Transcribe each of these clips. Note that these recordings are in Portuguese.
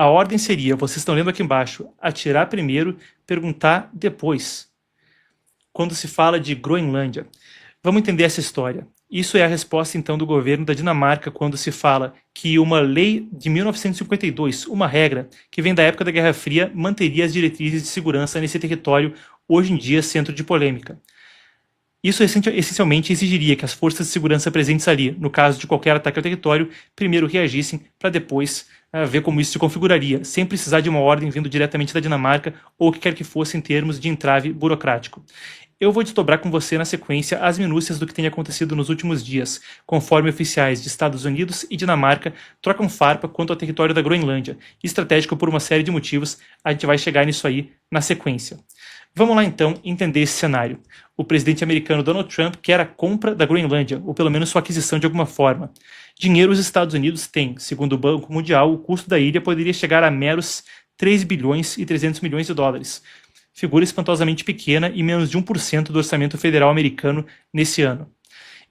A ordem seria, vocês estão lendo aqui embaixo, atirar primeiro, perguntar depois. Quando se fala de Groenlândia. Vamos entender essa história. Isso é a resposta, então, do governo da Dinamarca quando se fala que uma lei de 1952, uma regra que vem da época da Guerra Fria, manteria as diretrizes de segurança nesse território, hoje em dia centro de polêmica. Isso essencialmente exigiria que as forças de segurança presentes ali, no caso de qualquer ataque ao território, primeiro reagissem para depois ver como isso se configuraria, sem precisar de uma ordem vindo diretamente da Dinamarca ou o que quer que fosse em termos de entrave burocrático. Eu vou desdobrar com você na sequência as minúcias do que tem acontecido nos últimos dias, conforme oficiais de Estados Unidos e Dinamarca trocam farpa quanto ao território da Groenlândia, estratégico por uma série de motivos, a gente vai chegar nisso aí na sequência. Vamos lá então entender esse cenário. O presidente americano Donald Trump quer a compra da Groenlândia, ou pelo menos sua aquisição de alguma forma. Dinheiro os Estados Unidos têm. Segundo o Banco Mundial, o custo da ilha poderia chegar a meros 3 bilhões e 300 milhões de dólares. Figura espantosamente pequena e menos de 1% do orçamento federal americano nesse ano.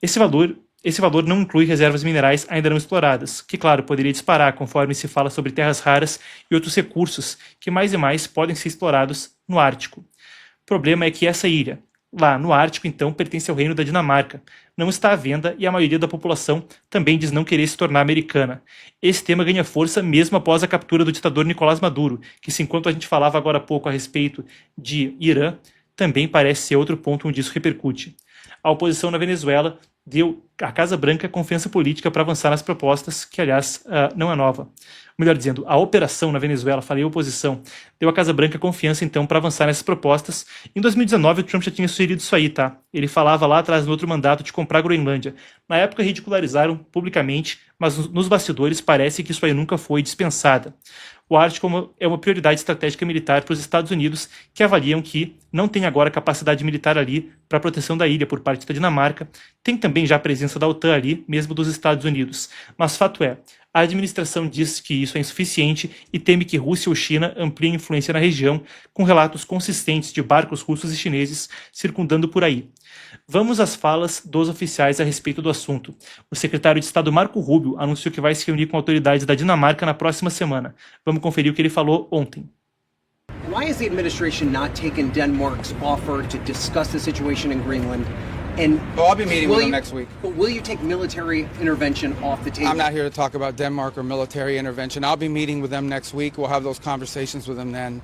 Esse valor não inclui reservas minerais ainda não exploradas, que, claro, poderia disparar conforme se fala sobre terras raras e outros recursos que mais e mais podem ser explorados no Ártico. O problema é que essa ilha, lá no Ártico, então, pertence ao reino da Dinamarca, não está à venda e a maioria da população também diz não querer se tornar americana. Esse tema ganha força mesmo após a captura do ditador Nicolás Maduro, que, se enquanto a gente falava agora há pouco a respeito de Irã, também parece ser outro ponto onde isso repercute. A oposição na Venezuela deu à Casa Branca confiança política para avançar nas propostas, que, aliás, não é nova. Melhor dizendo, a operação na Venezuela, falei oposição, deu à Casa Branca confiança, então, para avançar nessas propostas. Em 2019, o Trump já tinha sugerido isso aí, tá? Ele falava lá atrás, no outro mandato, de comprar a Groenlândia. Na época, ridicularizaram publicamente, mas nos bastidores parece que isso aí nunca foi dispensada. O Ártico é uma prioridade estratégica militar para os Estados Unidos, que avaliam que não tem agora capacidade militar ali para a proteção da ilha por parte da Dinamarca. Tem também já a presença da OTAN ali, mesmo dos Estados Unidos. Mas fato é, a administração diz que isso é insuficiente e teme que Rússia ou China ampliem influência na região, com relatos consistentes de barcos russos e chineses circundando por aí. Vamos às falas dos oficiais a respeito do assunto. O secretário de Estado Marco Rubio anunciou que vai se reunir com autoridades da Dinamarca na próxima semana. Vamos conferir o que ele falou ontem. Why has the administration not taken Denmark's offer to discuss the situation in Greenland? And I'll be meeting with them next week. But will you take military intervention off the table? I'm not here to talk about Denmark or military intervention. I'll be meeting with them next week. We'll have those conversations with them then.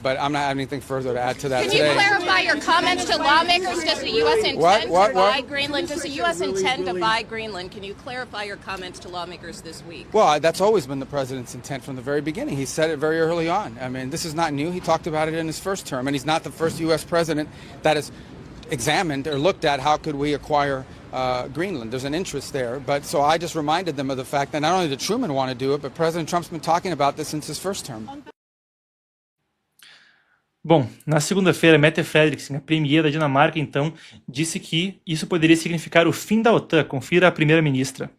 But I'm not having anything further to add to that today. Can you clarify your comments to lawmakers? Does the U.S. intend to buy Greenland? Does the U.S. intend to buy Greenland? Can you clarify your comments to lawmakers this week? Well, that's always been the president's intent from the very beginning. He said it very early on. I mean, this is not new. He talked about it in his first term, and he's not the first U.S. president that has examined or looked at how could we acquire Greenland. There's an interest there. But so I just reminded them of the fact that not only did Truman want to do it, but President Trump's been talking about this since his first term. Bom, na segunda-feira, Mette Frederiksen, a premier da Dinamarca, então, disse que isso poderia significar o fim da OTAN. Confira a primeira-ministra.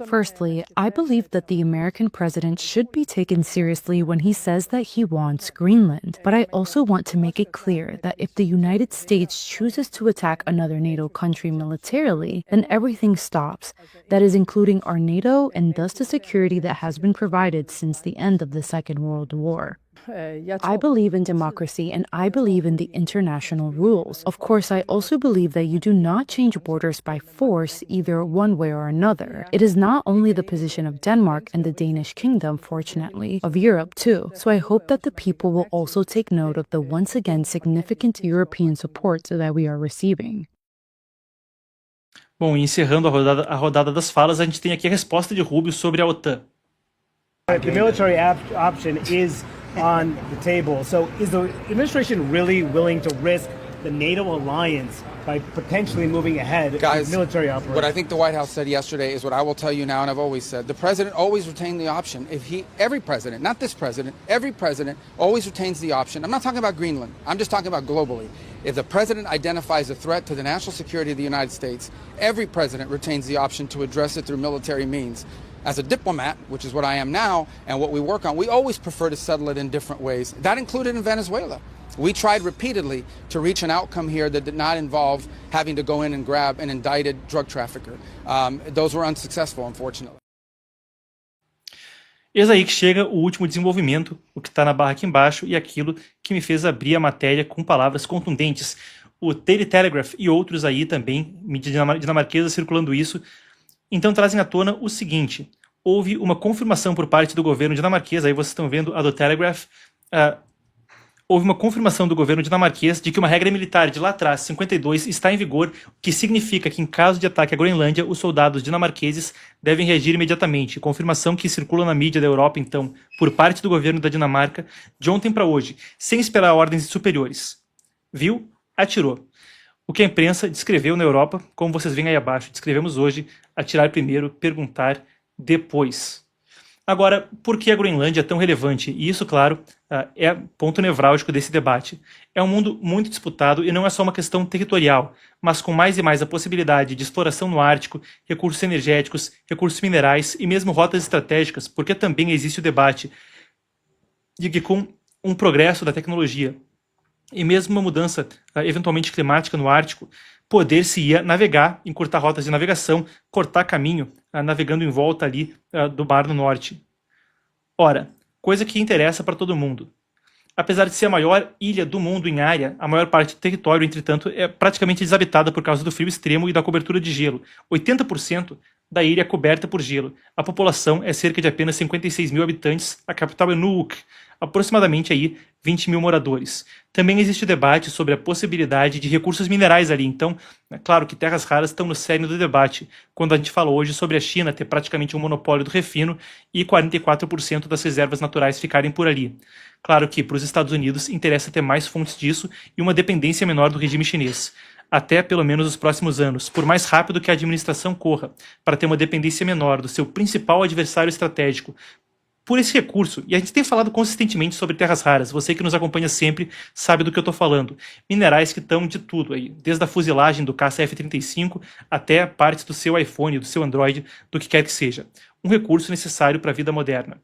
Firstly, I believe that the American president should be taken seriously when he says that he wants Greenland. But I also want to make it clear that if the United States chooses to attack another NATO country militarily, then everything stops. That is including our NATO and thus the security that has been provided since the end of the Second World War. I believe in democracy and I believe in the international rules. Of course, I also believe that you do not change borders by force either one way or another. It is not only the position of Denmark and the Danish kingdom, fortunately, of Europe too. So I hope that the people will also take note of the once again significant European support that we are receiving. Bom, e encerrando a rodada das falas, a gente tem aqui a resposta de Rubio sobre a OTAN. The military option is on the table. So is the administration really willing to risk the NATO alliance by potentially moving ahead with military operations? What I think the White House said yesterday is what I will tell you now, and I've always said. The president always retained the option. Every president, not this president, every president always retains the option. I'm not talking about Greenland. I'm just talking about globally. If the president identifies a threat to the national security of the United States, every president retains the option to address it through military means. As a diplomat, which is what I am now, and what we work on, we always prefer to settle it in different ways. That included in Venezuela. We tried repeatedly to reach an outcome here that did not involve having to go in and grab an indicted drug trafficker. Those were unsuccessful, unfortunately. Eis aí que chega o último desenvolvimento, o que está na barra aqui embaixo, e aquilo que me fez abrir a matéria com palavras contundentes. O Daily Telegraph e outros aí também, mídia dinamarquesa circulando isso, então trazem à tona o seguinte: houve uma confirmação por parte do governo dinamarquês, aí vocês estão vendo a do Telegraph, houve uma confirmação do governo dinamarquês de que uma regra militar de lá atrás, 52, está em vigor, o que significa que em caso de ataque à Groenlândia, os soldados dinamarqueses devem reagir imediatamente. Confirmação que circula na mídia da Europa, então, por parte do governo da Dinamarca, de ontem para hoje, sem esperar ordens superiores. Viu? Atirou. O que a imprensa descreveu na Europa, como vocês veem aí abaixo, descrevemos hoje: atirar primeiro, perguntar depois. Agora, por que a Groenlândia é tão relevante? E isso, claro, é ponto nevrálgico desse debate. É um mundo muito disputado e não é só uma questão territorial, mas com mais e mais a possibilidade de exploração no Ártico, recursos energéticos, recursos minerais e mesmo rotas estratégicas, porque também existe o debate de que com um progresso da tecnologia e mesmo uma mudança eventualmente climática no Ártico, poder-se-ia navegar, encurtar rotas de navegação, cortar caminho, navegando em volta ali do Mar do Norte. Ora, coisa que interessa para todo mundo. Apesar de ser a maior ilha do mundo em área, a maior parte do território, entretanto, é praticamente desabitada por causa do frio extremo e da cobertura de gelo. 80% da ilha é coberta por gelo. A população é cerca de apenas 56 mil habitantes, a capital é Nuuk, aproximadamente aí 20 mil moradores. Também existe debate sobre a possibilidade de recursos minerais ali, então, é claro que terras raras estão no cerne do debate, quando a gente fala hoje sobre a China ter praticamente um monopólio do refino e 44% das reservas naturais ficarem por ali. Claro que para os Estados Unidos interessa ter mais fontes disso e uma dependência menor do regime chinês, até pelo menos os próximos anos, por mais rápido que a administração corra, para ter uma dependência menor do seu principal adversário estratégico, por esse recurso. E a gente tem falado consistentemente sobre terras raras. Você que nos acompanha sempre sabe do que eu estou falando. Minerais que estão de tudo aí, desde a fuselagem do caça F-35 até partes do seu iPhone, do seu Android, do que quer que seja. Um recurso necessário para a vida moderna.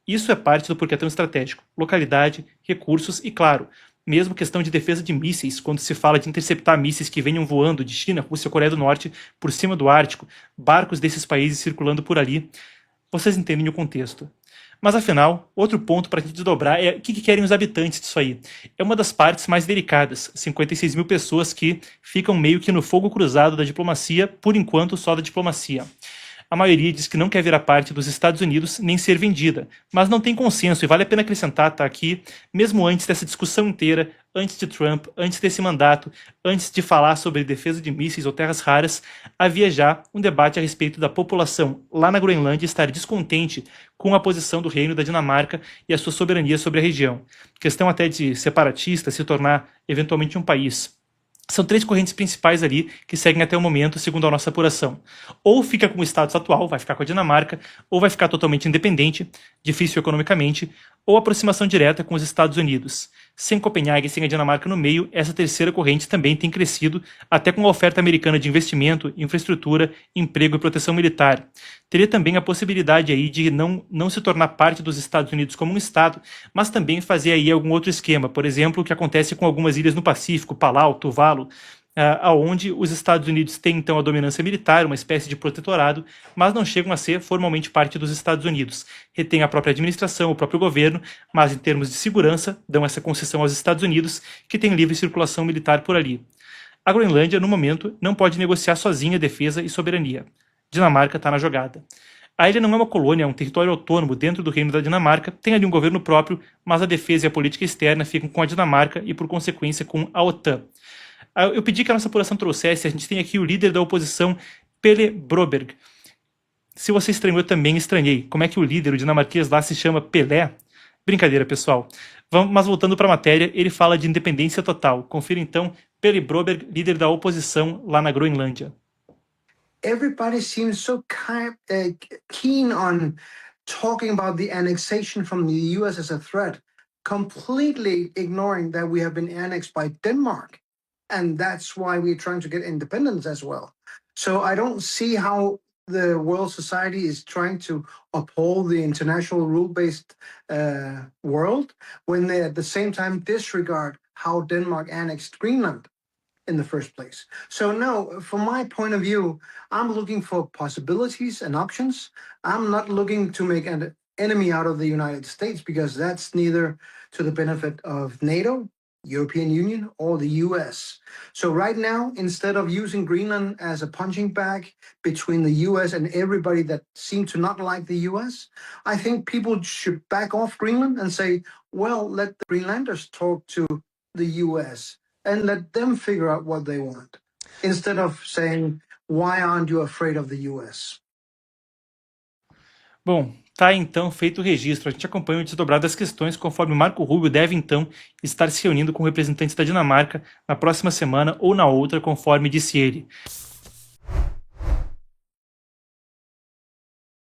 Isso é parte do porquê é tão estratégico. Localidade, recursos e, claro, mesmo questão de defesa de mísseis, quando se fala de interceptar mísseis que venham voando de China, Rússia, Coreia do Norte, por cima do Ártico, barcos desses países circulando por ali, vocês entendem o contexto. Mas afinal, outro ponto para a gente desdobrar é o que querem os habitantes disso aí. É uma das partes mais delicadas, 56 mil pessoas que ficam meio que no fogo cruzado da diplomacia, por enquanto só da diplomacia. A maioria diz que não quer virar parte dos Estados Unidos nem ser vendida, mas não tem consenso, e vale a pena acrescentar, tá aqui, mesmo antes dessa discussão inteira, antes de Trump, antes desse mandato, antes de falar sobre defesa de mísseis ou terras raras, havia já um debate a respeito da população lá na Groenlândia estar descontente com a posição do Reino da Dinamarca e a sua soberania sobre a região. Questão até de separatista se tornar eventualmente um país. São três correntes principais ali que seguem até o momento, segundo a nossa apuração. Ou fica com o status atual, vai ficar com a Dinamarca, ou vai ficar totalmente independente, difícil economicamente, ou aproximação direta com os Estados Unidos. Sem Copenhague e sem a Dinamarca no meio, essa terceira corrente também tem crescido, até com a oferta americana de investimento, infraestrutura, emprego e proteção militar. Teria também a possibilidade aí de não se tornar parte dos Estados Unidos como um Estado, mas também fazer aí algum outro esquema, por exemplo, o que acontece com algumas ilhas no Pacífico, Palau, Tuvalu, aonde os Estados Unidos têm então a dominância militar, uma espécie de protetorado, mas não chegam a ser formalmente parte dos Estados Unidos. Retêm a própria administração, o próprio governo, mas em termos de segurança dão essa concessão aos Estados Unidos, que tem livre circulação militar por ali. A Groenlândia, no momento, não pode negociar sozinha defesa e soberania. Dinamarca está na jogada. A ilha não é uma colônia, é um território autônomo dentro do Reino da Dinamarca, tem ali um governo próprio, mas a defesa e a política externa ficam com a Dinamarca e, por consequência, com a OTAN. Eu pedi que a nossa apuração trouxesse, a gente tem aqui o líder da oposição, Pele Broberg. Se você estranhou, eu também estranhei. Como é que o líder, o dinamarquês lá, se chama Pelé? Brincadeira, pessoal. Mas voltando para a matéria, ele fala de independência total. Confira então Pele Broberg, líder da oposição lá na Groenlândia. Everybody seems so keen on talking about the annexation from the US as a threat, completely ignoring that we have been annexed by Denmark. And that's why we're trying to get independence as well. So I don't see how the world society is trying to uphold the international rule-based world when they at the same time disregard how Denmark annexed Greenland in the first place. So no, from my point of view, I'm looking for possibilities and options. I'm not looking to make enemy out of the United States, because that's neither to the benefit of NATO, European Union, or the US. So right now, instead of using Greenland as a punching bag between the US and everybody that seem to not like the US, I think people should back off Greenland and say, well, let the Greenlanders talk to the US and let them figure out what they want, instead of saying, why aren't you afraid of the US? Bom, tá aí então feito o registro. A gente acompanha o desdobrar das questões conforme o Marco Rubio deve então estar se reunindo com representantes da Dinamarca na próxima semana ou na outra, conforme disse ele.